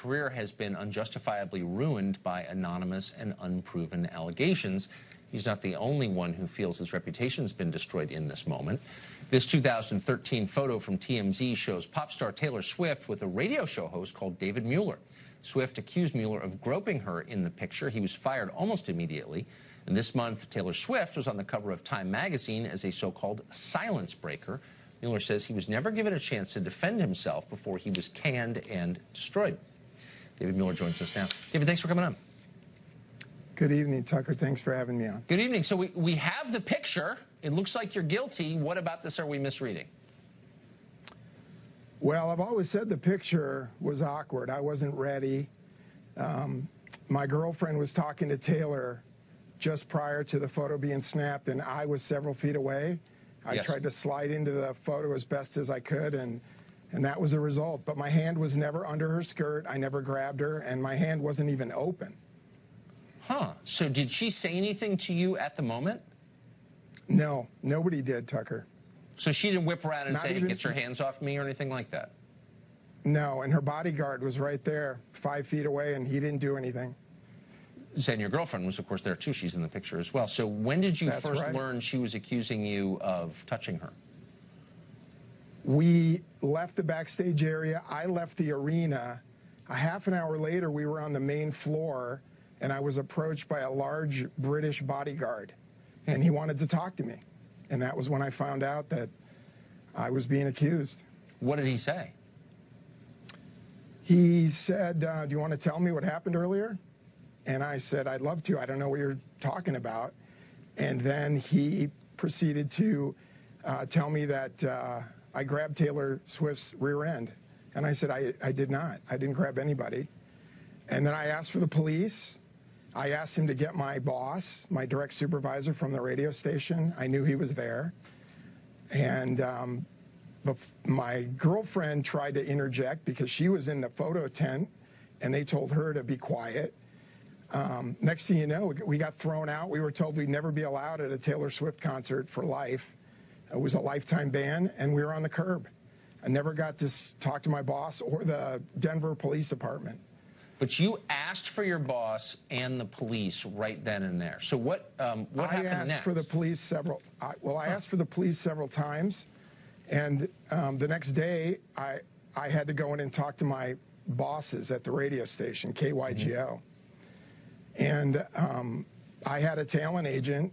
career has been unjustifiably ruined by anonymous and unproven allegations. He's not the only one who feels his reputation's been destroyed in this moment. This 2013 photo from TMZ shows pop star Taylor Swift with a radio show host called David Mueller. Swift accused Mueller of groping her in the picture. He was fired almost immediately. And this month, Taylor Swift was on the cover of Time magazine as a so-called silence breaker. Mueller says he was never given a chance to defend himself before he was canned and destroyed. David Mueller joins us now. David, thanks for coming on. Good evening, Tucker. Thanks for having me on. Good evening. So we have the picture. It looks like you're guilty. What about this are we misreading? Well, I've always said the picture was awkward. I wasn't ready. My girlfriend was talking to Taylor just prior to the photo being snapped, and I was several feet away. I tried to slide into the photo as best as I could, and that was the result. But my hand was never under her skirt. I never grabbed her, and my hand wasn't even open. Huh. So did she say anything to you at the moment? No, nobody did, Tucker. So she didn't whip around and say, even, get your hands off me or anything like that? No, and her bodyguard was right there, 5 feet away, and he didn't do anything. And your girlfriend was, of course, there too. She's in the picture as well. So when did you first learn she was accusing you of touching her? We left the backstage area. I left the arena. A half an hour later, we were on the main floor, and I was approached by a large British bodyguard, and he wanted to talk to me. And that was when I found out that I was being accused. What did he say? He said, do you want to tell me what happened earlier? And I said, I'd love to. I don't know what you're talking about. And then he proceeded to tell me that I grabbed Taylor Swift's rear end. And I said, I did not. I didn't grab anybody. And then I asked for the police. I asked him to get my boss, my direct supervisor from the radio station. I knew he was there. And my girlfriend tried to interject because she was in the photo tent, and they told her to be quiet. Next thing you know, we got thrown out. We were told we'd never be allowed at a Taylor Swift concert for life. It was a lifetime ban, and we were on the curb. I never got to talk to my boss or the Denver Police Department. But you asked for your boss and the police right then and there. So what happened next? I asked for the police several. I asked for the police several times, and the next day I had to go in and talk to my bosses at the radio station, KYGO. And I had a talent agent.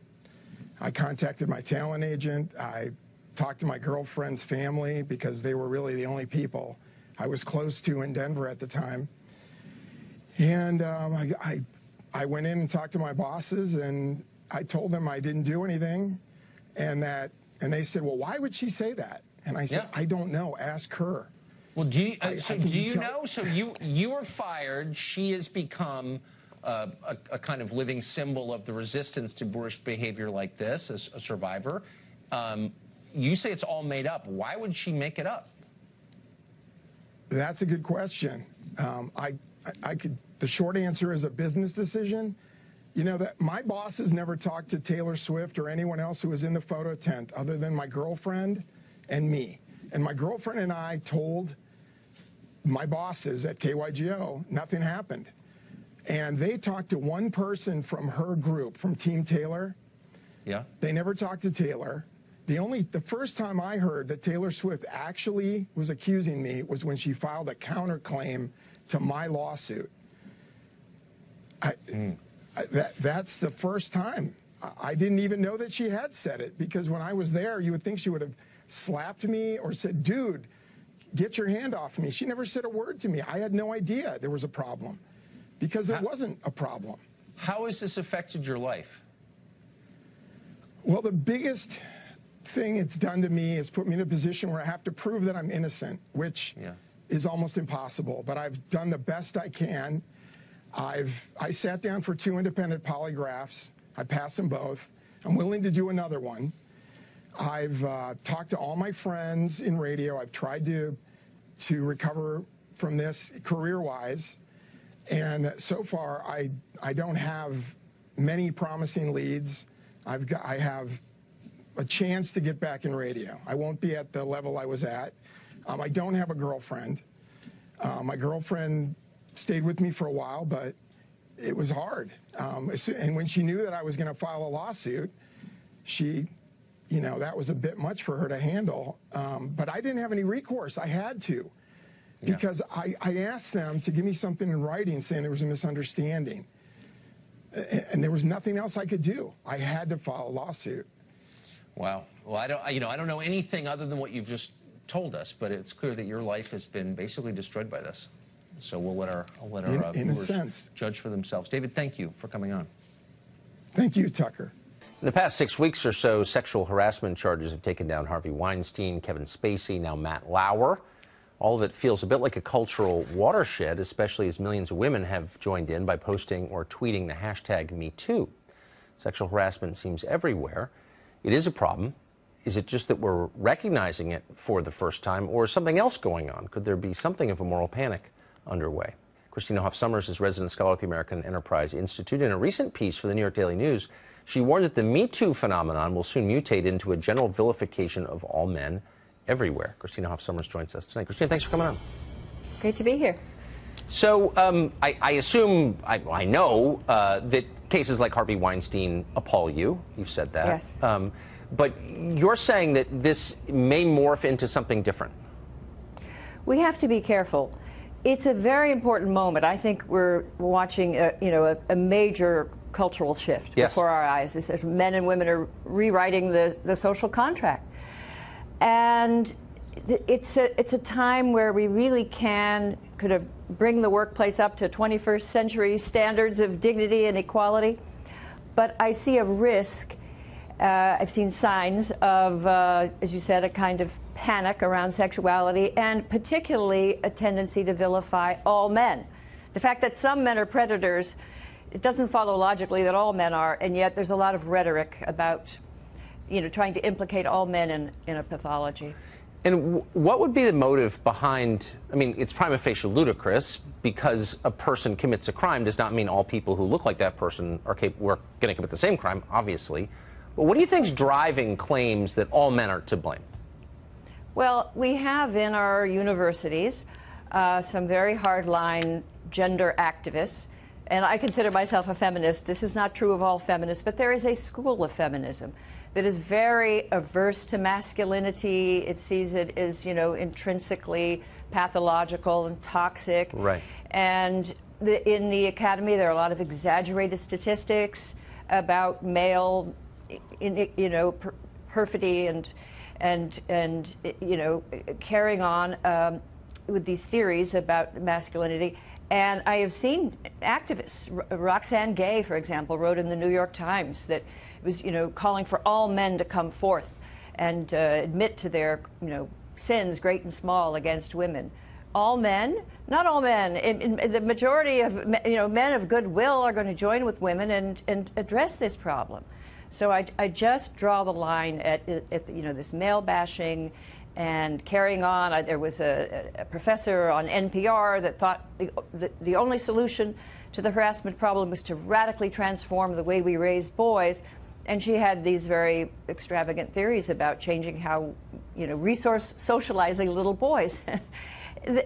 I contacted my talent agent. I talked to my girlfriend's family because they were really the only people I was close to in Denver at the time. And I went in and talked to my bosses, and I told them I didn't do anything, and they said, well, why would she say that? And I said, I don't know. Ask her. Well, do you know? So you were fired. She has become a kind of living symbol of the resistance to boorish behavior like this, as a survivor. You say it's all made up. Why would she make it up? That's a good question. The short answer is a business decision. You know, that my bosses never talked to Taylor Swift or anyone else who was in the photo tent other than my girlfriend and me. And my girlfriend and I told my bosses at KYGO nothing happened. And they talked to one person from her group, from Team Taylor. Yeah. They never talked to Taylor. The first time I heard that Taylor Swift actually was accusing me was when she filed a counterclaim to my lawsuit. That's the first time. I didn't even know that she had said it, because when I was there, you would think she would have slapped me or said, dude, get your hand off me. She never said a word to me. I had no idea there was a problem, because there wasn't a problem. How has this affected your life? Well, the biggest thing it's done to me is put me in a position where I have to prove that I'm innocent, which is almost impossible. But I've done the best I can. I sat down for 2 independent polygraphs. I passed them both. I'm willing to do another one. I've talked to all my friends in radio. I've tried to recover from this career-wise. And so far, I don't have many promising leads. I have a chance to get back in radio. I won't be at the level I was at. I don't have a girlfriend. My girlfriend stayed with me for a while, but it was hard. And when she knew that I was going to file a lawsuit, she, that was a bit much for her to handle. But I didn't have any recourse. I had to, because I asked them to give me something in writing saying there was a misunderstanding. And there was nothing else I could do. I had to file a lawsuit. Wow. Well, I don't know anything other than what you've just told us, but it's clear that your life has been basically destroyed by this. So we'll let our viewers judge for themselves. David, thank you for coming on. Thank you, Tucker. In the past 6 weeks or so, sexual harassment charges have taken down Harvey Weinstein, Kevin Spacey, now Matt Lauer. All of it feels a bit like a cultural watershed, especially as millions of women have joined in by posting or tweeting the hashtag #MeToo. Sexual harassment seems everywhere. It is a problem. Is it just that we're recognizing it for the first time, or is something else going on? Could there be something of a moral panic underway? Christina Hoff Sommers is resident scholar at the American Enterprise Institute. In a recent piece for the New York Daily News, she warned that the Me Too phenomenon will soon mutate into a general vilification of all men everywhere. Christina Hoff Sommers joins us tonight. Christina, thanks for coming on. Great to be here. So I assume, I know that cases like Harvey Weinstein appall you. You've said that. Yes. But you're saying that this may morph into something different. We have to be careful. It's a very important moment. I think we're watching a major cultural shift before our eyes. It's as men and women are rewriting the social contract. And it's a time where we really can kind of bring the workplace up to 21st century standards of dignity and equality. But I see a risk. I've seen signs of, as you said, a kind of panic around sexuality, and particularly a tendency to vilify all men. The fact that some men are predators, it doesn't follow logically that all men are, and yet there's a lot of rhetoric about, trying to implicate all men in a pathology. And what would be the motive behind, it's prima facie ludicrous, because a person commits a crime does not mean all people who look like that person are going to commit the same crime, obviously. But what do you think is driving claims that all men are to blame? Well, we have in our universities some very hardline gender activists, and I consider myself a feminist. This is not true of all feminists, but there is a school of feminism that is very averse to masculinity. It sees it as, intrinsically pathological and toxic. Right. And in the academy, there are a lot of exaggerated statistics about male, perfidy and carrying on with these theories about masculinity. And I have seen activists, Roxane Gay, for example, wrote in the New York Times that it was, calling for all men to come forth and admit to their, sins, great and small, against women. All men? Not all men. The majority of, men of goodwill are going to join with women and address this problem. So I just draw the line at this male bashing and carrying on. There was a professor on NPR that thought the only solution to the harassment problem was to radically transform the way we raise boys. And she had these very extravagant theories about changing how, resource socializing little boys.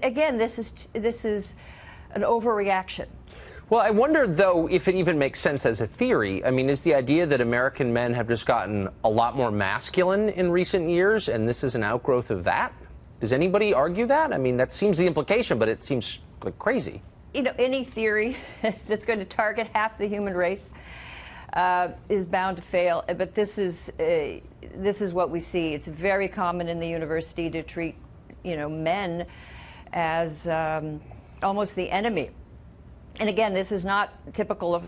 Again, this is an overreaction. Well, I wonder, though, if it even makes sense as a theory. Is the idea that American men have just gotten a lot more masculine in recent years, and this is an outgrowth of that? Does anybody argue that? That seems the implication, but it seems like crazy. Any theory that's going to target half the human race is bound to fail. But this is what we see. It's very common in the university to treat, men as almost the enemy. And again, this is not typical of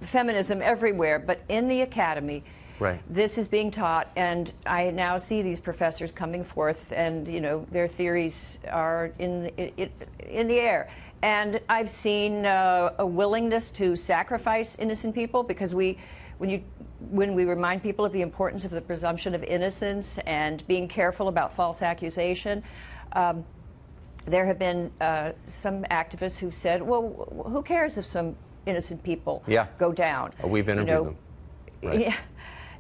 feminism everywhere, but in the academy, right, this is being taught, and I now see these professors coming forth, and their theories are in the air. And I've seen a willingness to sacrifice innocent people, because when we remind people of the importance of the presumption of innocence and being careful about false accusation. There have been some activists who said, well, who cares if some innocent people go down? We've interviewed them. Right. Yeah.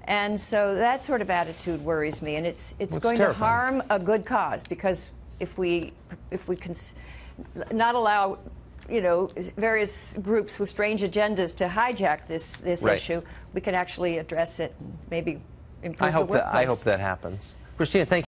And so that sort of attitude worries me, and it's going terrifying. to harm a good cause, because if we can not allow you know, various groups with strange agendas to hijack this Right. issue, we can actually address it and maybe improve the workplace. I hope that happens. Christina, thank you.